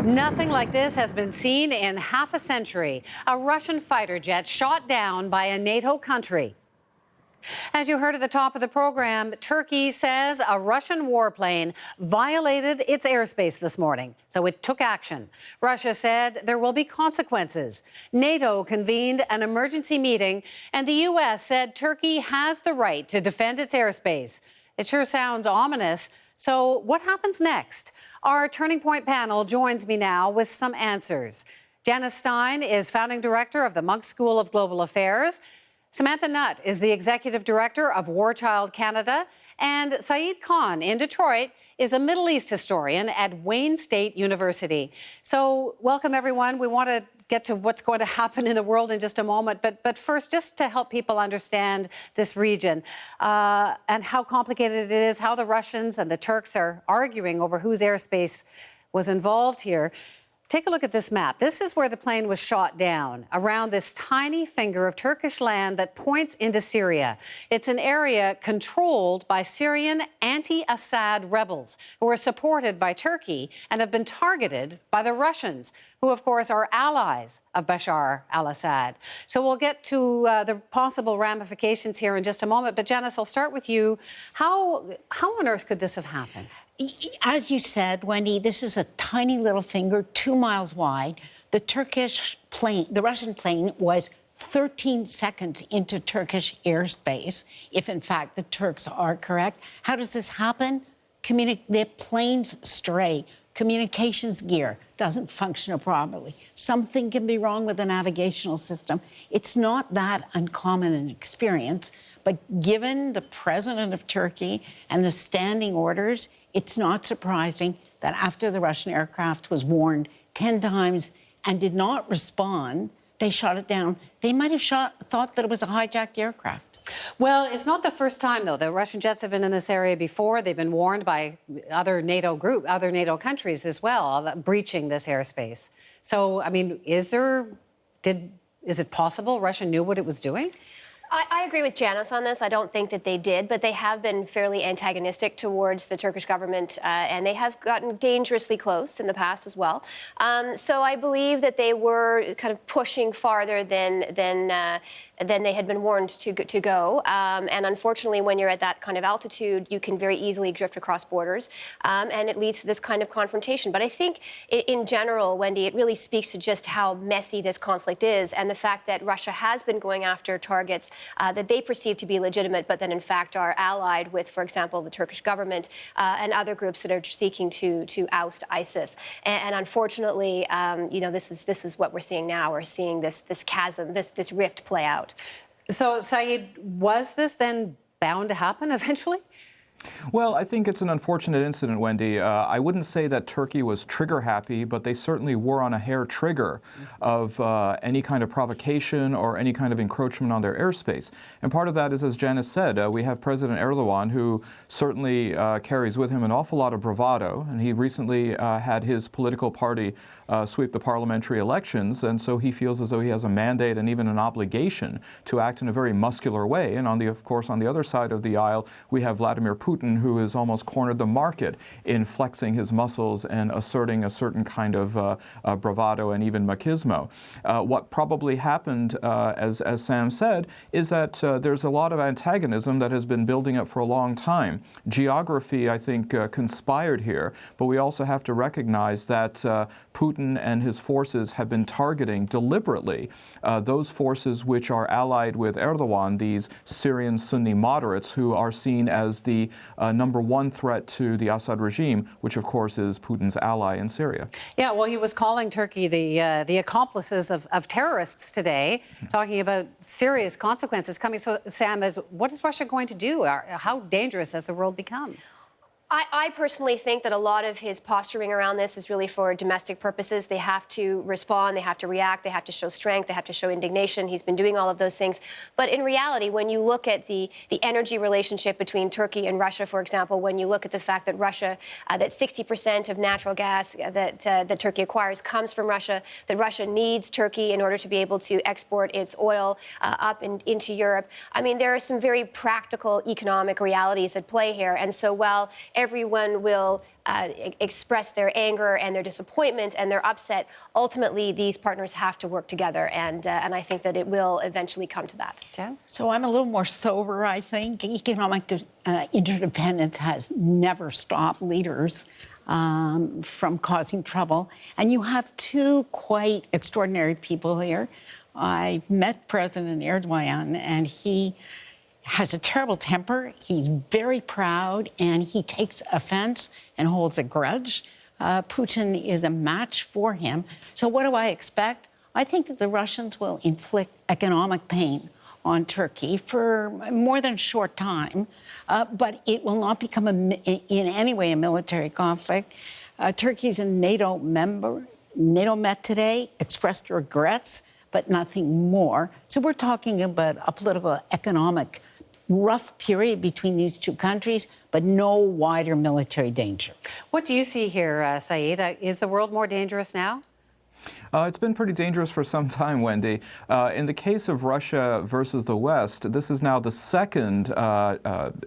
Nothing like this has been seen in half a century. A Russian fighter jet shot down by a NATO country. As you heard at the top of the program, Turkey says a Russian warplane violated its airspace this morning, so it took action. Russia said there will be consequences. NATO convened an emergency meeting, and the U.S. said Turkey has the right to defend its airspace. It sure sounds ominous. So what happens next? Our Turning Point panel joins me now with some answers. Janice Stein is founding director of the Munk School of Global Affairs. Samantha Nutt is the executive director of War Child Canada. And Saeed Khan in Detroit is a Middle East historian at Wayne State University. So welcome, everyone. We want to get to what's going to happen in the world in just a moment. But first, just to help people understand this region and how complicated it is, how the Russians and the Turks are arguing over whose airspace was involved here. Take a look at this map. This is where the plane was shot down, around this tiny finger of Turkish land that points into Syria. It's an area controlled by Syrian anti-Assad rebels who are supported by Turkey and have been targeted by the Russians, who, of course, are allies of Bashar al-Assad. So we'll get to the possible ramifications here in just a moment. But Janice, I'll start with you. How on earth could this have happened? As you said, Wendy, this is a tiny little finger, 2 miles wide. The Russian plane was 13 seconds into Turkish airspace, if in fact the Turks are correct. How does this happen? The planes stray. Communications gear doesn't function properly. Something can be wrong with the navigational system. It's not that uncommon an experience, but given the president of Turkey and the standing orders, it's not surprising that after the Russian aircraft was warned 10 times and did not respond, they shot it down. They might have thought that it was a hijacked aircraft. Well, it's not the first time, though. The Russian jets have been in this area before. They've been warned by other NATO countries as well of breaching this airspace. So, I mean, is it possible Russia knew what it was doing? I agree with Janice on this. I don't think that they did, but they have been fairly antagonistic towards the Turkish government, and they have gotten dangerously close in the past as well. So I believe that they were kind of pushing farther than they had been warned to go. And unfortunately, when you're at that kind of altitude, you can very easily drift across borders, and it leads to this kind of confrontation. But I think in general, Wendy, it really speaks to just how messy this conflict is, and the fact that Russia has been going after targets that they perceive to be legitimate, but then in fact are allied with, for example, the Turkish government and other groups that are seeking to oust ISIS. And unfortunately, this is what we're seeing now. We're seeing this chasm, this rift play out. So, Saeed, was this then bound to happen eventually? Well, I think it's an unfortunate incident, Wendy. I wouldn't say that Turkey was trigger happy, but they certainly were on a hair trigger of any kind of provocation or any kind of encroachment on their airspace. And part of that is, as Janice said, we have President Erdogan, who certainly carries with him an awful lot of bravado. And he recently had his political party sweep the parliamentary elections. And so he feels as though he has a mandate and even an obligation to act in a very muscular way. And of course, on the other side of the aisle, we have Vladimir Putin, who has almost cornered the market in flexing his muscles and asserting a certain kind of bravado and even machismo. What probably happened, as Sam said, is that there's a lot of antagonism that has been building up for a long time. Geography, I think, conspired here, but we also have to recognize that Putin and his forces have been targeting deliberately those forces which are allied with Erdogan, these Syrian Sunni moderates who are seen as the number one threat to the Assad regime, which of course is Putin's ally in Syria. Yeah, well, he was calling Turkey the accomplices of terrorists today, talking about serious consequences coming. So, Sam, what is Russia going to do? How dangerous has the world become? I personally think that a lot of his posturing around this is really for domestic purposes. They have to respond, they have to react, they have to show strength, they have to show indignation. He's been doing all of those things. But in reality, when you look at the energy relationship between Turkey and Russia, for example, when you look at the fact that Russia, that 60% of natural gas that Turkey acquires comes from Russia, that Russia needs Turkey in order to be able to export its oil up into Europe. I mean, there are some very practical economic realities at play here. And so while everyone will express their anger and their disappointment and their upset, ultimately these partners have to work together, and I think that it will eventually come to that. Jen? So I'm a little more sober, I think. Economic interdependence has never stopped leaders from causing trouble. And you have two quite extraordinary people here. I met President Erdogan, and he has a terrible temper. He's very proud, and he takes offense and holds a grudge. Putin is a match for him. So what do I expect? I think that the Russians will inflict economic pain on Turkey for more than a short time, but it will not become in any way a military conflict. Turkey's a NATO member. NATO met today, expressed regrets, but nothing more. So we're talking about a political, economic, rough period between these two countries, but no wider military danger. What do you see here, Saeed? Is the world more dangerous now? It's been pretty dangerous for some time, Wendy. In the case of Russia versus the West, this is now the second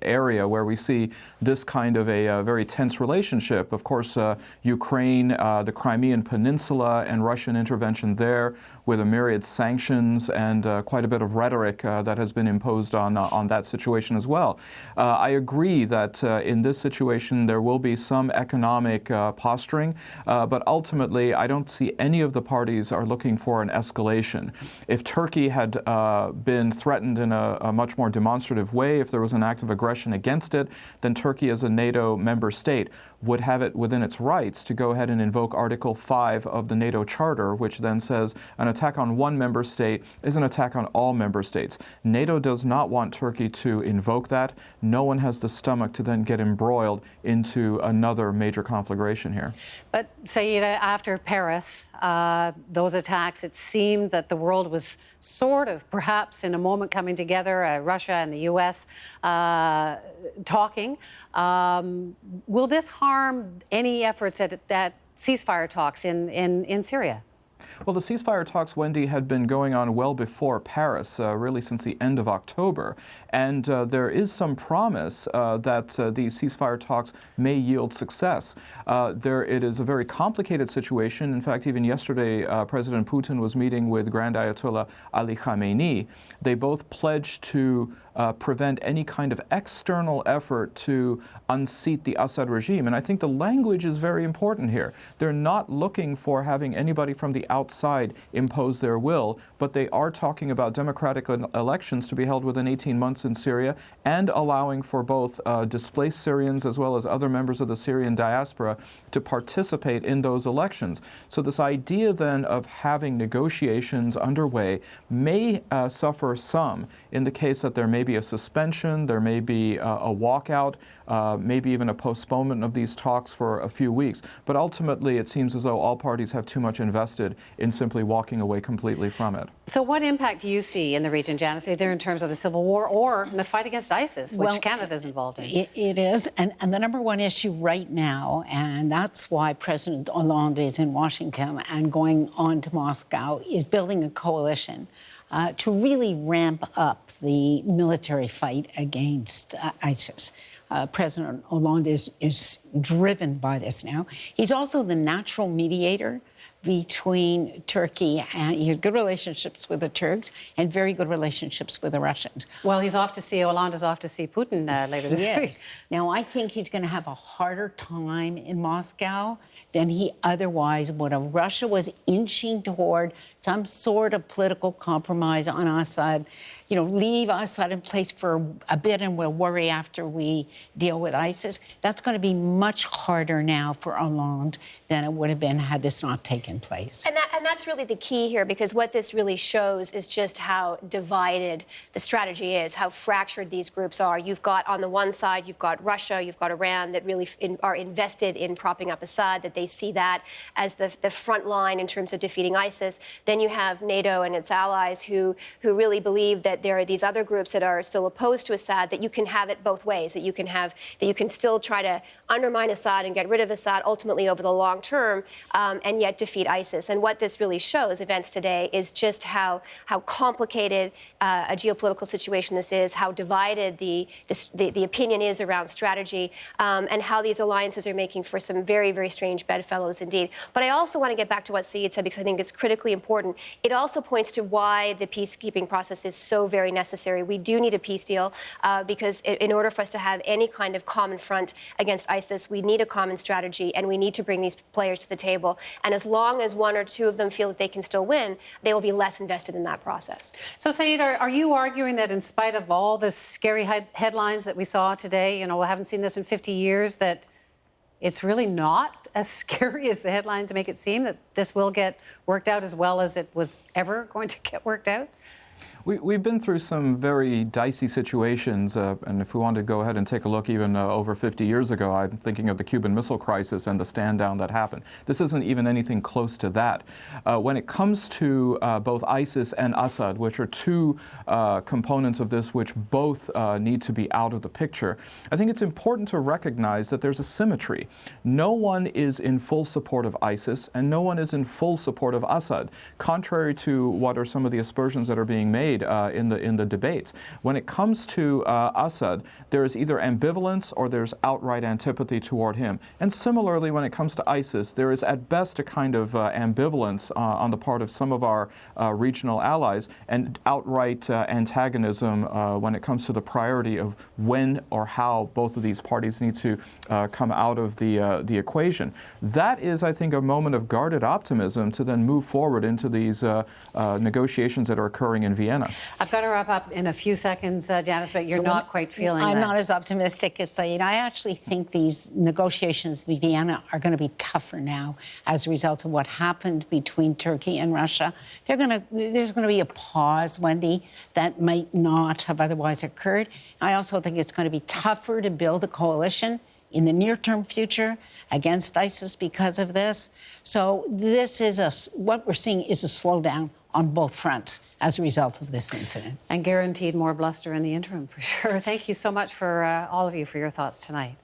area where we see this kind of a very tense relationship. Of course, Ukraine, the Crimean Peninsula, and Russian intervention there, with a myriad sanctions and quite a bit of rhetoric that has been imposed on that situation as well. I agree that in this situation there will be some economic posturing, but ultimately I don't see any of the parties are looking for an escalation. If Turkey had been threatened in a much more demonstrative way, if there was an act of aggression against it, then Turkey as a NATO member state would have it within its rights to go ahead and invoke Article 5 of the NATO Charter, which then says an attack on one member state is an attack on all member states. NATO does not want Turkey to invoke that. No one has the stomach to then get embroiled into another major conflagration here. But, Saeed, after Paris, those attacks, it seemed that the world was sort of, perhaps in a moment, coming together, Russia and the U.S. Talking. Will this harm any efforts at ceasefire talks in Syria? Well, the ceasefire talks, Wendy, had been going on well before Paris, really since the end of October. And there is some promise that these ceasefire talks may yield success. It is a very complicated situation. In fact, even yesterday, President Putin was meeting with Grand Ayatollah Ali Khamenei. They both pledged to prevent any kind of external effort to unseat the Assad regime. And I think the language is very important here. They're not looking for having anybody from the outside impose their will, but they are talking about democratic elections to be held within 18 months in Syria, and allowing for both displaced Syrians as well as other members of the Syrian diaspora to participate in those elections. So this idea then of having negotiations underway may suffer some in the case that there may be a suspension, there may be a walkout, maybe even a postponement of these talks for a few weeks. But ultimately, it seems as though all parties have too much invested in simply walking away completely from it. So what impact do you see in the region, Janice, either in terms of the civil war or in the fight against ISIS, which Canada is involved in? It is, and the number one issue right now, and that's why President Hollande is in Washington and going on to Moscow, is building a coalition to really ramp up the military fight against ISIS. President Hollande is driven by this now. He's also the natural mediator between Turkey, and he has good relationships with the Turks and very good relationships with the Russians. Well, Hollande is off to see Putin later this week. Now, I think he's going to have a harder time in Moscow than he otherwise would have. Russia was inching toward some sort of political compromise on Assad. You know, leave Assad in place for a bit and we'll worry after we deal with ISIS. That's going to be much harder now for Hollande than it would have been had this not taken place. And that's really the key here, because what this really shows is just how divided the strategy is, how fractured these groups are. You've got, on the one side, you've got Russia, you've got Iran that really are invested in propping up Assad, that they see that as the front line in terms of defeating ISIS. Then you have NATO and its allies who really believe that there are these other groups that are still opposed to Assad, that you can have it both ways, that you can still try to undermine Assad and get rid of Assad ultimately over the long term, and yet defeat ISIS. And what this really shows, events today, is just how complicated a geopolitical situation this is, how divided the opinion is around strategy, and how these alliances are making for some very, very strange bedfellows indeed. But I also want to get back to what Saeed said, because I think it's critically important. It also points to why the peacekeeping process is so very necessary. We do need a peace deal because in order for us to have any kind of common front against ISIS, we need a common strategy, and we need to bring these players to the table. And as long as one or two of them feel that they can still win, they will be less invested in that process. So, Saeed, are you arguing that in spite of all the scary headlines that we saw today, we haven't seen this in 50 years, that it's really not as scary as the headlines make it seem, that this will get worked out as well as it was ever going to get worked out? We've been through some very dicey situations, and if we want to go ahead and take a look even over 50 years ago, I'm thinking of the Cuban Missile Crisis and the stand down that happened. This isn't even anything close to that. When it comes to both ISIS and Assad, which are two components of this which both need to be out of the picture, I think it's important to recognize that there's a symmetry. No one is in full support of ISIS, and no one is in full support of Assad, contrary to what are some of the aspersions that are being made in the debates. When it comes to Assad, there is either ambivalence or there's outright antipathy toward him. And similarly, when it comes to ISIS, there is at best a kind of ambivalence on the part of some of our regional allies, and outright antagonism when it comes to the priority of when or how both of these parties need to come out of the equation. That is, I think, a moment of guarded optimism to then move forward into these negotiations that are occurring in Vienna. I've got to wrap up in a few seconds, Janice, but you're not quite feeling I'm that. not as optimistic as Saeed. I actually think these negotiations with Vienna are going to be tougher now as a result of what happened between Turkey and Russia. There's going to be a pause, Wendy, that might not have otherwise occurred. I also think it's going to be tougher to build a coalition in the near-term future against ISIS because of this. So this is what we're seeing is a slowdown on both fronts as a result of this incident. And guaranteed more bluster in the interim, for sure. Thank you so much for all of you for your thoughts tonight.